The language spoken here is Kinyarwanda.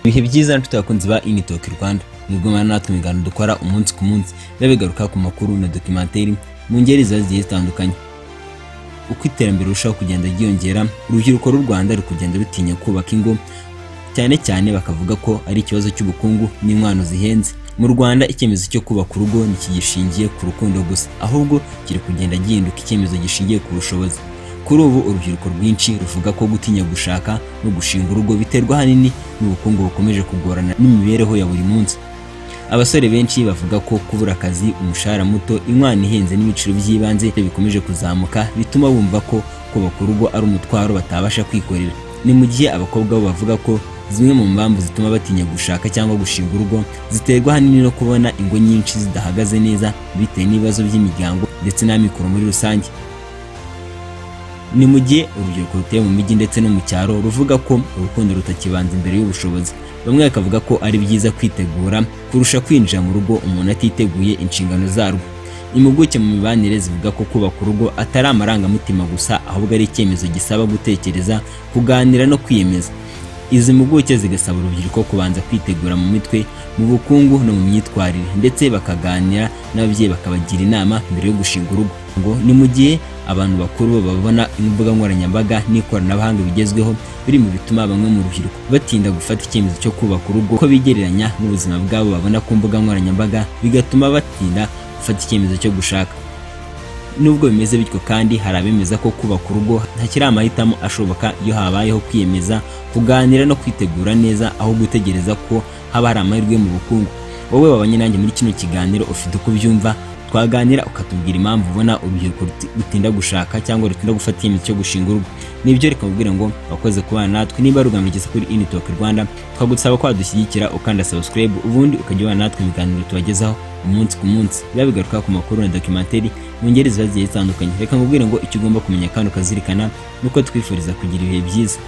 Ibihe byiza nshuti bakunzi ba Initalk Rwanda, mwigomana natwe ibiganiro dukora umunsi ku munsi bigaruka ku makuru na documentary mu ngeri zigiye zitandukanye. Uko iterambere rushaho kugenda ryiyongera, urubyiruko rw'u Rwanda ruri kugenda rutinya kubaka ingo, cyane cyane bakavuga ko ari ikibazo cy'ubukungu n'inkwano zihenze. Mu Rwanda icyemezo cyo kubaka urugo ntikigishingiye ku rukundo gusa, ahubwo kiri kugenda gihinduka icyemezo gishingiye ku bushobozi. Kuri ubu urubyiruko rwinshi ruvuga ko gutinya gushaka no gushinga urugo biterwa hanini n'ubukungu bukomeje kugorana n'imibereho ya buri munsi. Abasore benshi bavuga ko kubura akazi, umushahara muto, inkwano ihenze n'ibiciro by'ibanze bikomeje kuzamuka, bituma bumva ko kubaka urugo ari umutwaro batabasha kwikorera. Ni mu gihe abakobwa bo bavuga ko zimwe mu mpamvu zituma batinya gushaka cyangwa gushinga urugo ziterwa hanini no kubona ingo nyinshi zidahagaze neza bitewe n'ibibazo by'imiryango ndetse n'amikoro muri rusange. Ni mu gihe urubyiruko rutuye mu mijyi ndetse no mu cyaro ruvuga ko urukundo rutakibanza imbere y'ubushobozi. Bamwe bakavuga ko ari byiza kwitegura kurusha kwinjira mu rugo umuntu atiteguye inshingano zarwo. Impuguke mu mibanire zivuga ko kubaka urugo atari amarangamutima gusa, ahubwo ari icyemezo gisaba gutekereza, kuganira no kwiyemeza. Izi mpuguke zigasaba urubyiruko kubanza kwitegura mu mitwe, mu bukungu no mu myitwarire, ndetse bakaganira n'ababyeyi bakabagira inama mbere yo gushinga urugo. Ni mu gihe abantu bakuru babona imbuga nkoranyambaga n'ikoranabuhanga bigezweho biri mu bituma bamwe mu rubyiruko batinda gufata icyemezo cyo kubaka urugo, ko bigereranya n'ubuzima bwabo babona ku mbuga nkoranyambaga, bigatuma batinda gufata icyemezo cyo gushaka. Nubwo bimeze bityo kandi hari abemeza ko kubaka urugo ntakiri amahitamo ashoboka iyo habayeho kwiyemeza, kuganira no kwitegura neza aho gutegereza ko haba hari amahirwe mu bukungu. Wowe wabanye nanjye muri kino kiganiro ufite uko ubyumva, twaganira ukatubwira impamvu ubona urubyiruko rutinda gushaka cyangwa rutinda gufata icyemezo cyo gushinga urugo. Nibyo reka mubwire ngo wakoze kubana natwe. Niba rugamije kuri Initalk Rwanda, twagusaba ko wadushyigikira ukanda subscribe, ubundi ukajya ubana natwe mu biganiro tubagezaho umunsi ku munsi bigaruka ku makuru na documentary mu ngeri zigiye zitandukanye. Reka mubwire ngo icyo ugomba kumenya kandi ukazirikana nuko twifuriza kugira ibihe byiza.